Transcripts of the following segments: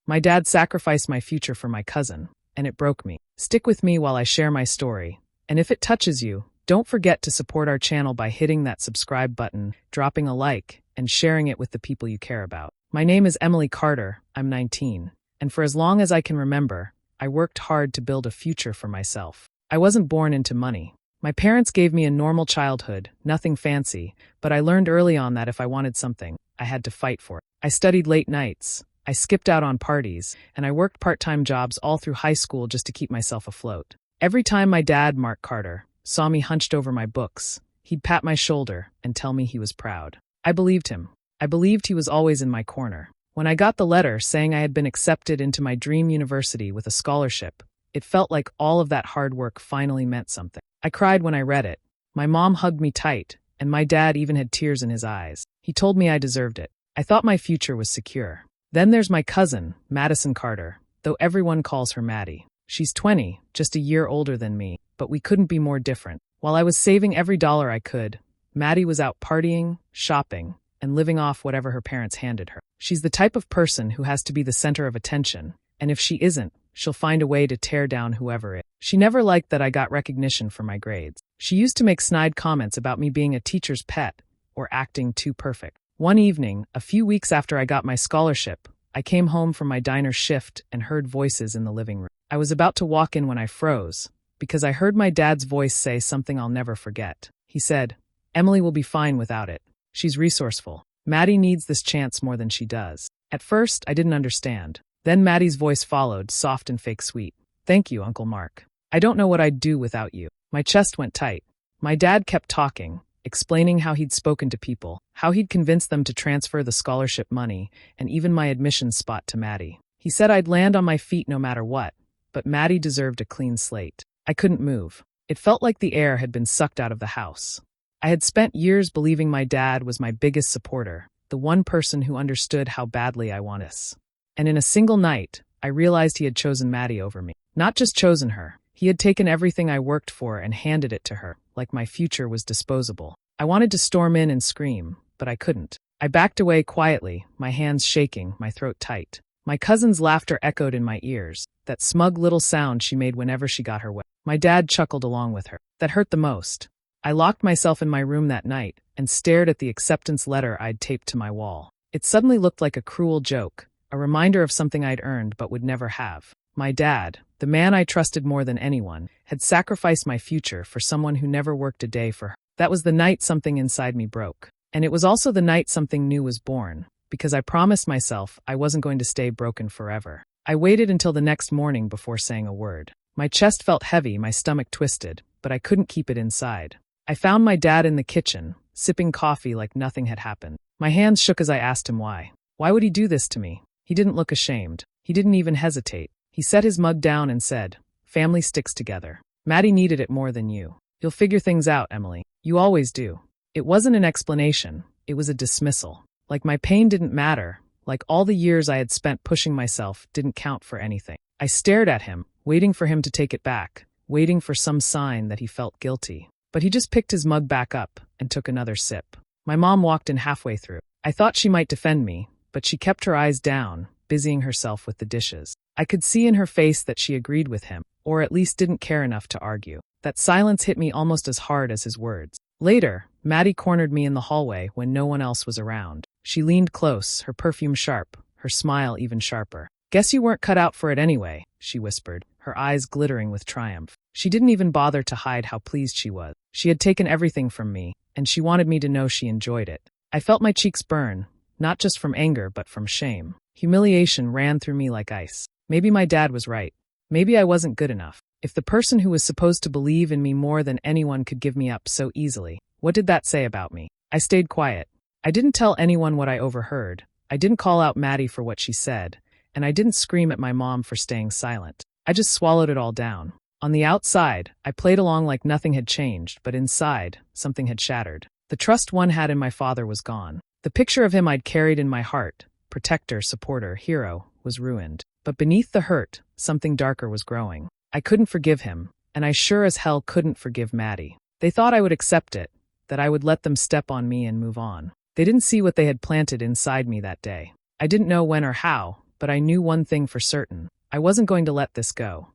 My dad sacrificed my future for my cousin, and it broke me. Stick with me while I share my story. And if it touches you, don't forget to support our channel by hitting that subscribe button, dropping a like, and sharing it with the people you care about. My name is Emily Carter, I'm 19, and for as long as I can remember, I worked hard to build a future for myself. I wasn't born into money. My parents gave me a normal childhood, nothing fancy, but I learned early on that if I wanted something, I had to fight for it. I studied late nights, I skipped out on parties, and I worked part-time jobs all through high school just to keep myself afloat. Every time my dad, Mark Carter, saw me hunched over my books, he'd pat my shoulder and tell me he was proud. I believed him. I believed he was always in my corner. When I got the letter saying I had been accepted into my dream university with a scholarship, it felt like all of that hard work finally meant something. I cried when I read it. My mom hugged me tight, and my dad even had tears in his eyes. He told me I deserved it. I thought my future was secure. Then there's my cousin, Madison Carter, though everyone calls her Maddie. She's 20, just a year older than me, but we couldn't be more different. While I was saving every dollar I could, Maddie was out partying, shopping, and living off whatever her parents handed her. She's the type of person who has to be the center of attention, and if she isn't, she'll find a way to tear down whoever is. She never liked that I got recognition for my grades. She used to make snide comments about me being a teacher's pet or acting too perfect. One evening, a few weeks after I got my scholarship, I came home from my diner shift and heard voices in the living room. I was about to walk in when I froze, because I heard my dad's voice say something I'll never forget. He said, "Emily will be fine without it. She's resourceful. Maddie needs this chance more than she does." At first, I didn't understand. Then Maddie's voice followed, soft and fake sweet. "Thank you, Uncle Mark. I don't know what I'd do without you." My chest went tight. My dad kept talking, explaining how he'd spoken to people, how he'd convinced them to transfer the scholarship money, and even my admission spot to Maddie. He said I'd land on my feet no matter what, but Maddie deserved a clean slate. I couldn't move. It felt like the air had been sucked out of the house. I had spent years believing my dad was my biggest supporter, the one person who understood how badly I wanted this. And in a single night, I realized he had chosen Maddie over me. Not just chosen her, he had taken everything I worked for and handed it to her, like my future was disposable. I wanted to storm in and scream, but I couldn't. I backed away quietly, my hands shaking, my throat tight. My cousin's laughter echoed in my ears, that smug little sound she made whenever she got her way. My dad chuckled along with her. That hurt the most. I locked myself in my room that night and stared at the acceptance letter I'd taped to my wall. It suddenly looked like a cruel joke, a reminder of something I'd earned but would never have. My dad, the man I trusted more than anyone, had sacrificed my future for someone who never worked a day for her. That was the night something inside me broke. And it was also the night something new was born, because I promised myself I wasn't going to stay broken forever. I waited until the next morning before saying a word. My chest felt heavy, my stomach twisted, but I couldn't keep it inside. I found my dad in the kitchen, sipping coffee like nothing had happened. My hands shook as I asked him why. Why would he do this to me? He didn't look ashamed. He didn't even hesitate. He set his mug down and said, "Family sticks together. Maddie needed it more than you. You'll figure things out, Emily. You always do." It wasn't an explanation. It was a dismissal. Like my pain didn't matter. Like all the years I had spent pushing myself didn't count for anything. I stared at him, waiting for him to take it back, waiting for some sign that he felt guilty. But he just picked his mug back up and took another sip. My mom walked in halfway through. I thought she might defend me, but she kept her eyes down, busying herself with the dishes. I could see in her face that she agreed with him, or at least didn't care enough to argue. That silence hit me almost as hard as his words. Later, Maddie cornered me in the hallway when no one else was around. She leaned close, her perfume sharp, her smile even sharper. "Guess you weren't cut out for it anyway," she whispered, her eyes glittering with triumph. She didn't even bother to hide how pleased she was. She had taken everything from me, and she wanted me to know she enjoyed it. I felt my cheeks burn, not just from anger but from shame. Humiliation ran through me like ice. Maybe my dad was right. Maybe I wasn't good enough. If the person who was supposed to believe in me more than anyone could give me up so easily, what did that say about me? I stayed quiet. I didn't tell anyone what I overheard. I didn't call out Maddie for what she said, and I didn't scream at my mom for staying silent. I just swallowed it all down. On the outside, I played along like nothing had changed, but inside, something had shattered. The trust one had in my father was gone. The picture of him I'd carried in my heart, protector, supporter, hero, was ruined. But beneath the hurt, something darker was growing. I couldn't forgive him, and I sure as hell couldn't forgive Maddie. They thought I would accept it, that I would let them step on me and move on. They didn't see what they had planted inside me that day. I didn't know when or how, but I knew one thing for certain. I wasn't going to let this go.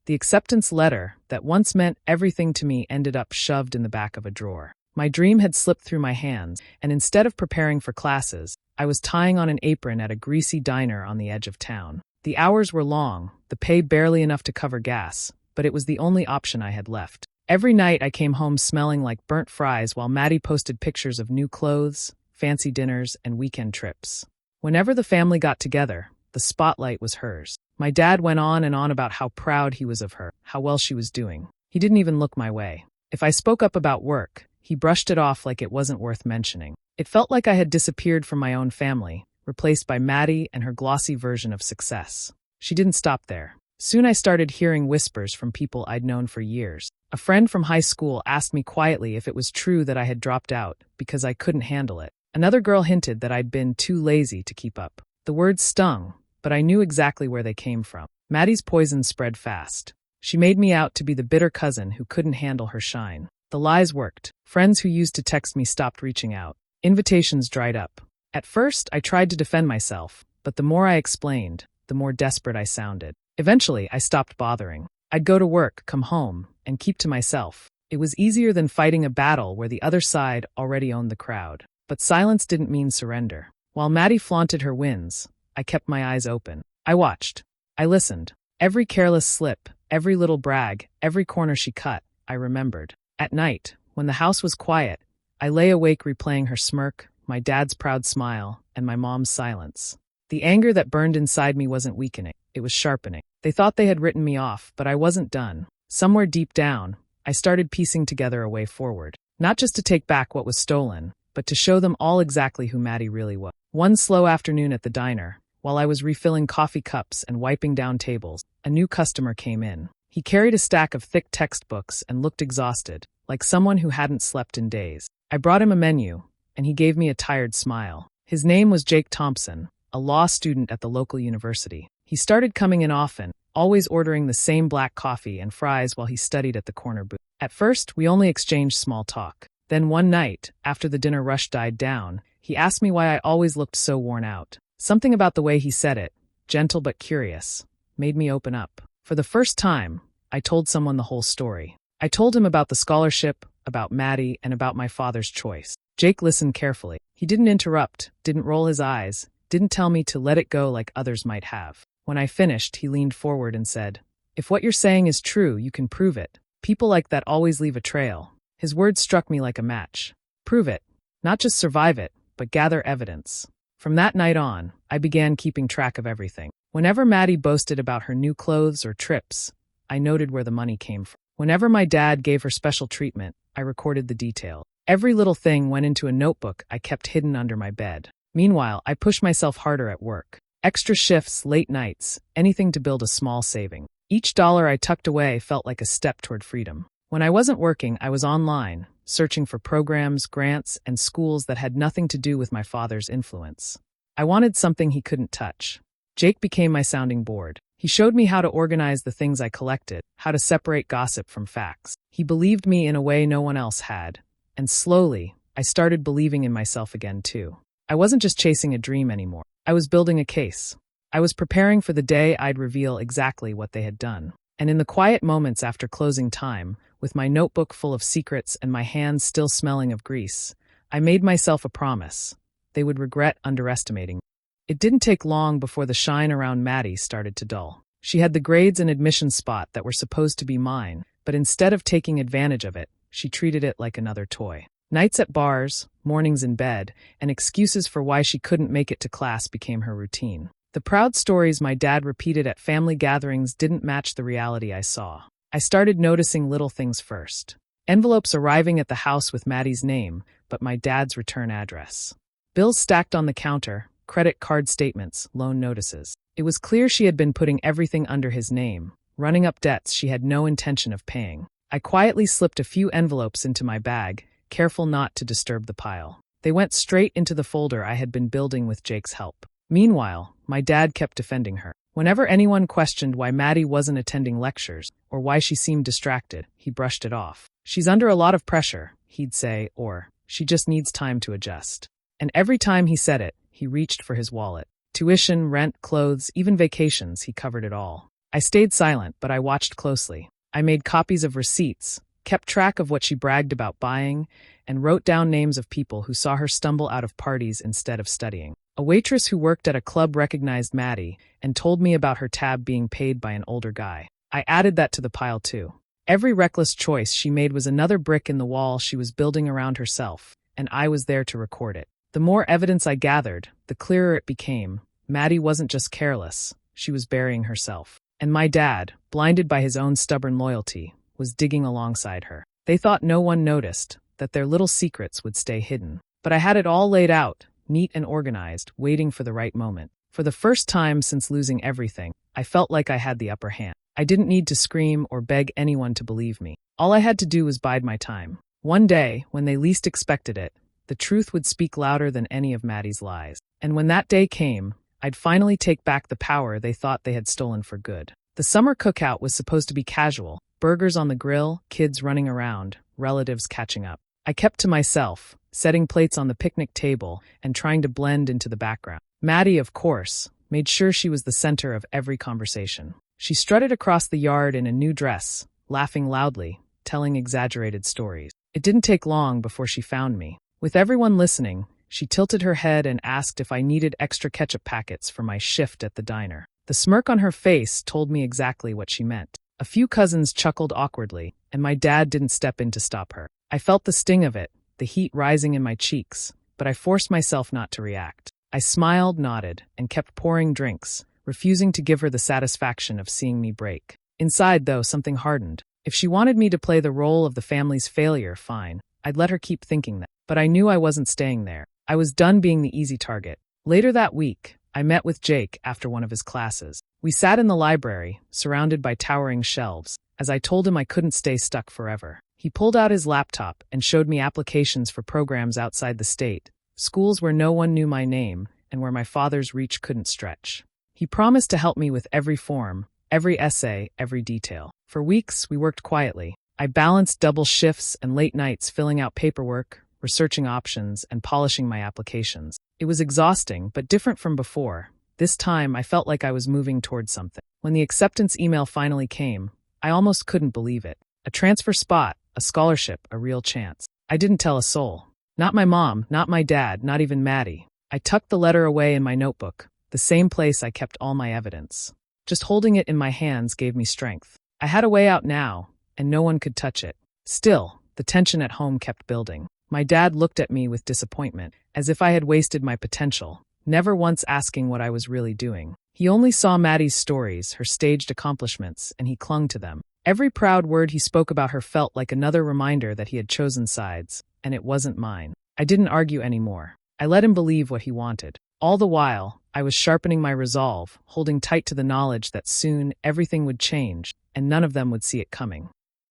The acceptance letter that once meant everything to me ended up shoved in the back of a drawer. My dream had slipped through my hands, and instead of preparing for classes, I was tying on an apron at a greasy diner on the edge of town. The hours were long, the pay barely enough to cover gas, but it was the only option I had left. Every night I came home smelling like burnt fries while Maddie posted pictures of new clothes, fancy dinners, and weekend trips. Whenever the family got together, the spotlight was hers. My dad went on and on about how proud he was of her, how well she was doing. He didn't even look my way. If I spoke up about work, he brushed it off like it wasn't worth mentioning. It felt like I had disappeared from my own family, replaced by Maddie and her glossy version of success. She didn't stop there. Soon I started hearing whispers from people I'd known for years. A friend from high school asked me quietly if it was true that I had dropped out because I couldn't handle it. Another girl hinted that I'd been too lazy to keep up. The words stung, but I knew exactly where they came from. Maddie's poison spread fast. She made me out to be the bitter cousin who couldn't handle her shine. The lies worked. Friends who used to text me stopped reaching out. Invitations dried up. At first, I tried to defend myself, but the more I explained, the more desperate I sounded. Eventually, I stopped bothering. I'd go to work, come home, and keep to myself. It was easier than fighting a battle where the other side already owned the crowd. But silence didn't mean surrender. While Maddie flaunted her wins, I kept my eyes open. I watched. I listened. Every careless slip, every little brag, every corner she cut, I remembered. At night, when the house was quiet, I lay awake replaying her smirk, my dad's proud smile, and my mom's silence. The anger that burned inside me wasn't weakening, it was sharpening. They thought they had written me off, but I wasn't done. Somewhere deep down, I started piecing together a way forward. Not just to take back what was stolen, but to show them all exactly who Maddie really was. One slow afternoon at the diner, while I was refilling coffee cups and wiping down tables, a new customer came in. He carried a stack of thick textbooks and looked exhausted, like someone who hadn't slept in days. I brought him a menu, and he gave me a tired smile. His name was Jake Thompson, a law student at the local university. He started coming in often, always ordering the same black coffee and fries while he studied at the corner booth. At first, we only exchanged small talk. Then one night, after the dinner rush died down, he asked me why I always looked so worn out. Something about the way he said it, gentle but curious, made me open up. For the first time, I told someone the whole story. I told him about the scholarship, about Maddie, and about my father's choice. Jake listened carefully. He didn't interrupt, didn't roll his eyes, didn't tell me to let it go like others might have. When I finished, he leaned forward and said, "If what you're saying is true, you can prove it. People like that always leave a trail." His words struck me like a match. Prove it. Not just survive it, but gather evidence. From that night on, I began keeping track of everything. Whenever Maddie boasted about her new clothes or trips, I noted where the money came from. Whenever my dad gave her special treatment, I recorded the detail. Every little thing went into a notebook I kept hidden under my bed. Meanwhile, I pushed myself harder at work. Extra shifts, late nights, anything to build a small saving. Each dollar I tucked away felt like a step toward freedom. When I wasn't working, I was online, searching for programs, grants, and schools that had nothing to do with my father's influence. I wanted something he couldn't touch. Jake became my sounding board. He showed me how to organize the things I collected, how to separate gossip from facts. He believed me in a way no one else had. And slowly, I started believing in myself again too. I wasn't just chasing a dream anymore. I was building a case. I was preparing for the day I'd reveal exactly what they had done. And in the quiet moments after closing time, with my notebook full of secrets and my hands still smelling of grease, I made myself a promise. They would regret underestimating me. It didn't take long before the shine around Maddie started to dull. She had the grades and admission spot that were supposed to be mine, but instead of taking advantage of it, she treated it like another toy. Nights at bars, mornings in bed, and excuses for why she couldn't make it to class became her routine. The proud stories my dad repeated at family gatherings didn't match the reality I saw. I started noticing little things first. Envelopes arriving at the house with Maddie's name, but my dad's return address. Bills stacked on the counter, credit card statements, loan notices. It was clear she had been putting everything under his name, running up debts she had no intention of paying. I quietly slipped a few envelopes into my bag, careful not to disturb the pile. They went straight into the folder I had been building with Jake's help. Meanwhile, my dad kept defending her. Whenever anyone questioned why Maddie wasn't attending lectures, or why she seemed distracted, he brushed it off. "She's under a lot of pressure," he'd say, or, "She just needs time to adjust." And every time he said it, he reached for his wallet. Tuition, rent, clothes, even vacations, he covered it all. I stayed silent, but I watched closely. I made copies of receipts, kept track of what she bragged about buying, and wrote down names of people who saw her stumble out of parties instead of studying. A waitress who worked at a club recognized Maddie and told me about her tab being paid by an older guy. I added that to the pile too. Every reckless choice she made was another brick in the wall she was building around herself, and I was there to record it. The more evidence I gathered, the clearer it became. Maddie wasn't just careless, she was burying herself. And my dad, blinded by his own stubborn loyalty, was digging alongside her. They thought no one noticed, that their little secrets would stay hidden. But I had it all laid out, neat and organized, waiting for the right moment. For the first time since losing everything, I felt like I had the upper hand. I didn't need to scream or beg anyone to believe me. All I had to do was bide my time. One day, when they least expected it, the truth would speak louder than any of Maddie's lies. And when that day came, I'd finally take back the power they thought they had stolen for good. The summer cookout was supposed to be casual, burgers on the grill, kids running around, relatives catching up. I kept to myself, setting plates on the picnic table and trying to blend into the background. Maddie, of course, made sure she was the center of every conversation. She strutted across the yard in a new dress, laughing loudly, telling exaggerated stories. It didn't take long before she found me. With everyone listening, she tilted her head and asked if I needed extra ketchup packets for my shift at the diner. The smirk on her face told me exactly what she meant. A few cousins chuckled awkwardly, and my dad didn't step in to stop her. I felt the sting of it, the heat rising in my cheeks, but I forced myself not to react. I smiled, nodded, and kept pouring drinks, refusing to give her the satisfaction of seeing me break. Inside, though, something hardened. If she wanted me to play the role of the family's failure, fine. I'd let her keep thinking that. But I knew I wasn't staying there. I was done being the easy target. Later that week, I met with Jake after one of his classes. We sat in the library, surrounded by towering shelves, as I told him I couldn't stay stuck forever. He pulled out his laptop and showed me applications for programs outside the state, schools where no one knew my name and where my father's reach couldn't stretch. He promised to help me with every form, every essay, every detail. For weeks, we worked quietly. I balanced double shifts and late nights filling out paperwork, researching options, and polishing my applications. It was exhausting, but different from before. This time, I felt like I was moving towards something. When the acceptance email finally came, I almost couldn't believe it. A transfer spot, a scholarship, a real chance. I didn't tell a soul. Not my mom, not my dad, not even Maddie. I tucked the letter away in my notebook, the same place I kept all my evidence. Just holding it in my hands gave me strength. I had a way out now, and no one could touch it. Still, the tension at home kept building. My dad looked at me with disappointment, as if I had wasted my potential, never once asking what I was really doing. He only saw Maddie's stories, her staged accomplishments, and he clung to them. Every proud word he spoke about her felt like another reminder that he had chosen sides, and it wasn't mine. I didn't argue anymore. I let him believe what he wanted. All the while, I was sharpening my resolve, holding tight to the knowledge that soon everything would change, and none of them would see it coming.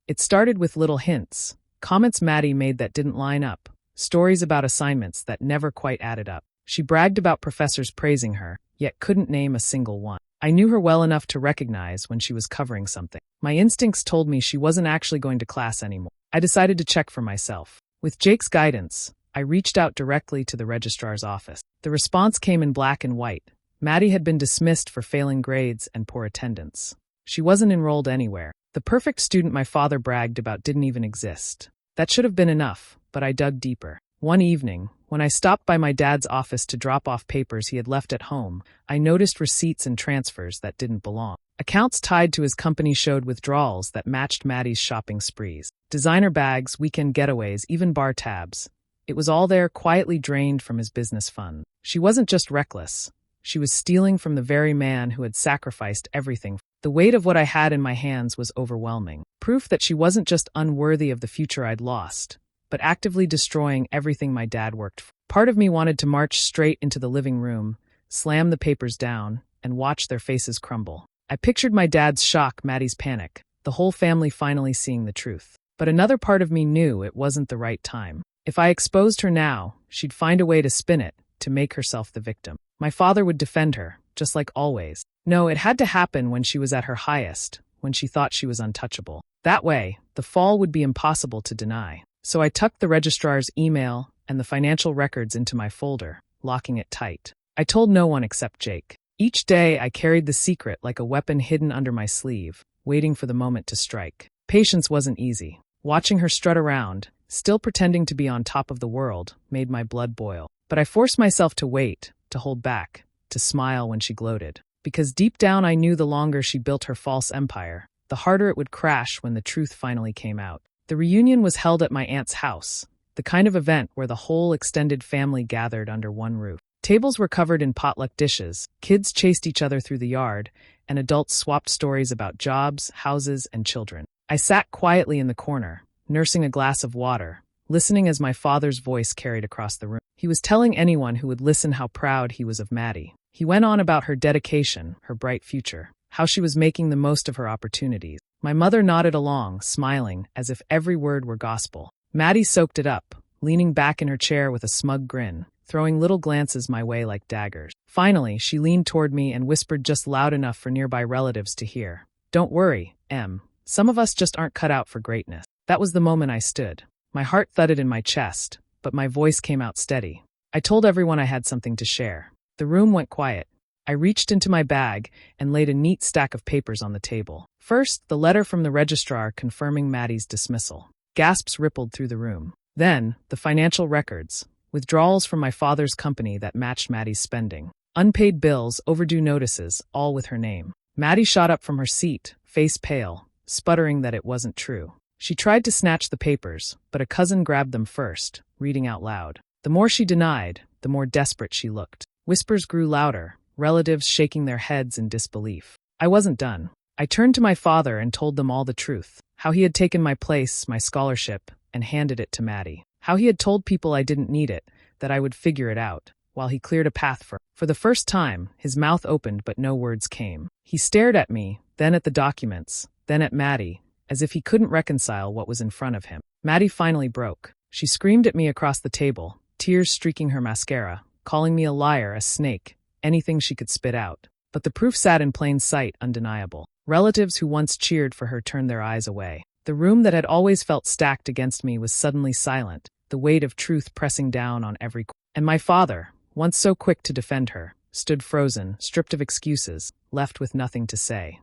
It started with little hints. Comments Maddie made that didn't line up, stories about assignments that never quite added up. She bragged about professors praising her, yet couldn't name a single one. I knew her well enough to recognize when she was covering something. My instincts told me she wasn't actually going to class anymore. I decided to check for myself. With Jake's guidance, I reached out directly to the registrar's office. The response came in black and white. Maddie had been dismissed for failing grades and poor attendance. She wasn't enrolled anywhere. The perfect student my father bragged about didn't even exist. That should have been enough, but I dug deeper. One evening, when I stopped by my dad's office to drop off papers he had left at home, I noticed receipts and transfers that didn't belong. Accounts tied to his company showed withdrawals that matched Maddie's shopping sprees. Designer bags, weekend getaways, even bar tabs. It was all there, quietly drained from his business fund. She wasn't just reckless. She was stealing from the very man who had sacrificed everything. The weight of what I had in my hands was overwhelming. Proof that she wasn't just unworthy of the future I'd lost, but actively destroying everything my dad worked for. Part of me wanted to march straight into the living room, slam the papers down, and watch their faces crumble. I pictured my dad's shock, Maddie's panic, the whole family finally seeing the truth. But another part of me knew it wasn't the right time. If I exposed her now, she'd find a way to spin it, to make herself the victim. My father would defend her, just like always. No, it had to happen when she was at her highest, when she thought she was untouchable. That way, the fall would be impossible to deny. So I tucked the registrar's email and the financial records into my folder, locking it tight. I told no one except Jake. Each day I carried the secret like a weapon hidden under my sleeve, waiting for the moment to strike. Patience wasn't easy. Watching her strut around, still pretending to be on top of the world, made my blood boil. But I forced myself to wait, to hold back, to smile when she gloated. Because deep down I knew the longer she built her false empire, the harder it would crash when the truth finally came out. The reunion was held at my aunt's house, the kind of event where the whole extended family gathered under one roof. Tables were covered in potluck dishes, kids chased each other through the yard, and adults swapped stories about jobs, houses, and children. I sat quietly in the corner, nursing a glass of water, listening as my father's voice carried across the room. He was telling anyone who would listen how proud he was of Maddie. He went on about her dedication, her bright future, how she was making the most of her opportunities. My mother nodded along, smiling, as if every word were gospel. Maddie soaked it up, leaning back in her chair with a smug grin, throwing little glances my way like daggers. Finally, she leaned toward me and whispered just loud enough for nearby relatives to hear. "Don't worry, Em. Some of us just aren't cut out for greatness." That was the moment I stood. My heart thudded in my chest, but my voice came out steady. I told everyone I had something to share. The room went quiet. I reached into my bag and laid a neat stack of papers on the table. First, the letter from the registrar confirming Maddie's dismissal. Gasps rippled through the room. Then, the financial records, withdrawals from my father's company that matched Maddie's spending. Unpaid bills, overdue notices, all with her name. Maddie shot up from her seat, face pale, sputtering that it wasn't true. She tried to snatch the papers, but a cousin grabbed them first, reading out loud. The more she denied, the more desperate she looked. Whispers grew louder, relatives shaking their heads in disbelief. I wasn't done. I turned to my father and told them all the truth. How he had taken my place, my scholarship, and handed it to Maddie. How he had told people I didn't need it, that I would figure it out, while he cleared a path for. For the first time, his mouth opened but no words came. He stared at me, then at the documents, then at Maddie, as if he couldn't reconcile what was in front of him. Maddie finally broke. She screamed at me across the table, tears streaking her mascara, calling me a liar, a snake, anything she could spit out. But the proof sat in plain sight, undeniable. Relatives who once cheered for her turned their eyes away. The room that had always felt stacked against me was suddenly silent, the weight of truth pressing down on every corner. And my father, once so quick to defend her, stood frozen, stripped of excuses, left with nothing to say.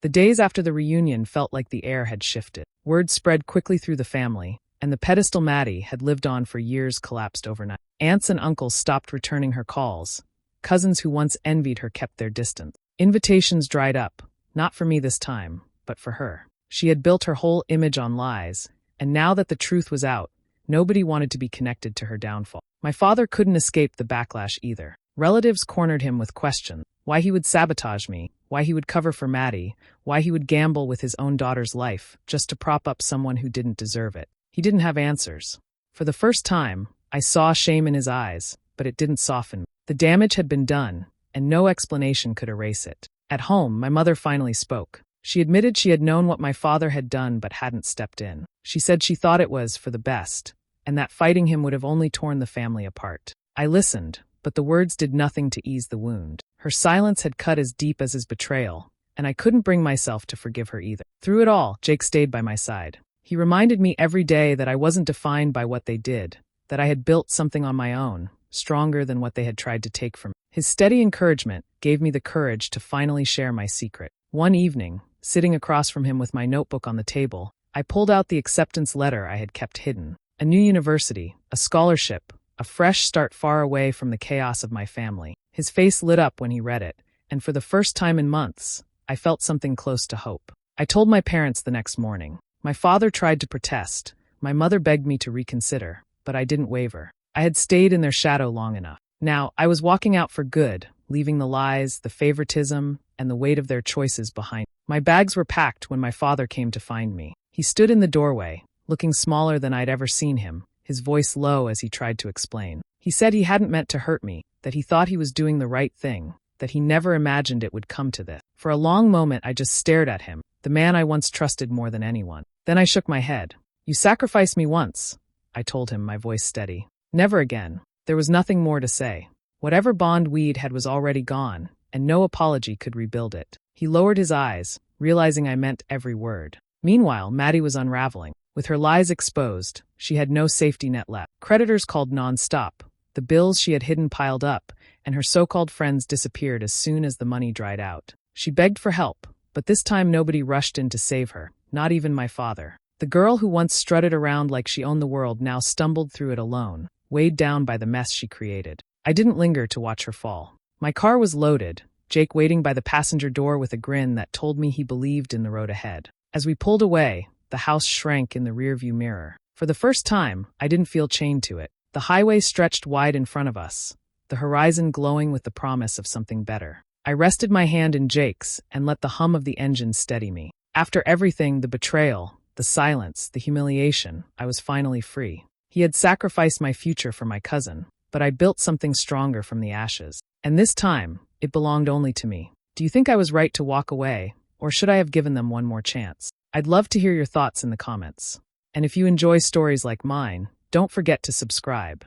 The days after the reunion felt like the air had shifted. Word spread quickly through the family, and the pedestal Maddie had lived on for years collapsed overnight. Aunts and uncles stopped returning her calls. Cousins who once envied her kept their distance. Invitations dried up, not for me this time, but for her. She had built her whole image on lies, and now that the truth was out, nobody wanted to be connected to her downfall. My father couldn't escape the backlash either. Relatives cornered him with questions. Why he would sabotage me, why he would cover for Maddie, why he would gamble with his own daughter's life, just to prop up someone who didn't deserve it. He didn't have answers. For the first time, I saw shame in his eyes, but it didn't soften me. The damage had been done, and no explanation could erase it. At home, my mother finally spoke. She admitted she had known what my father had done but hadn't stepped in. She said she thought it was for the best, and that fighting him would have only torn the family apart. I listened, but the words did nothing to ease the wound. Her silence had cut as deep as his betrayal, and I couldn't bring myself to forgive her either. Through it all, Jake stayed by my side. He reminded me every day that I wasn't defined by what they did, that I had built something on my own, stronger than what they had tried to take from me. His steady encouragement gave me the courage to finally share my secret. One evening, sitting across from him with my notebook on the table, I pulled out the acceptance letter I had kept hidden. A new university, a scholarship, a fresh start far away from the chaos of my family. His face lit up when he read it, and for the first time in months, I felt something close to hope. I told my parents the next morning. My father tried to protest. My mother begged me to reconsider, but I didn't waver. I had stayed in their shadow long enough. Now, I was walking out for good, leaving the lies, the favoritism, and the weight of their choices behind. My bags were packed when my father came to find me. He stood in the doorway, looking smaller than I'd ever seen him, his voice low as he tried to explain. He said he hadn't meant to hurt me, that he thought he was doing the right thing, that he never imagined it would come to this. For a long moment I just stared at him, the man I once trusted more than anyone. Then I shook my head. "You sacrificed me once," I told him, my voice steady. "Never again." There was nothing more to say. Whatever bond we'd had was already gone, and no apology could rebuild it. He lowered his eyes, realizing I meant every word. Meanwhile, Maddie was unraveling. With her lies exposed, she had no safety net left. Creditors called non-stop. The bills she had hidden piled up, and her so-called friends disappeared as soon as the money dried out. She begged for help, but this time nobody rushed in to save her, not even my father. The girl who once strutted around like she owned the world now stumbled through it alone, weighed down by the mess she created. I didn't linger to watch her fall. My car was loaded, Jake waiting by the passenger door with a grin that told me he believed in the road ahead. As we pulled away, the house shrank in the rearview mirror. For the first time, I didn't feel chained to it. The highway stretched wide in front of us, the horizon glowing with the promise of something better. I rested my hand in Jake's and let the hum of the engine steady me. After everything, the betrayal, the silence, the humiliation, I was finally free. He had sacrificed my future for my cousin, but I built something stronger from the ashes. And this time, it belonged only to me. Do you think I was right to walk away, or should I have given them one more chance? I'd love to hear your thoughts in the comments. And if you enjoy stories like mine, don't forget to subscribe.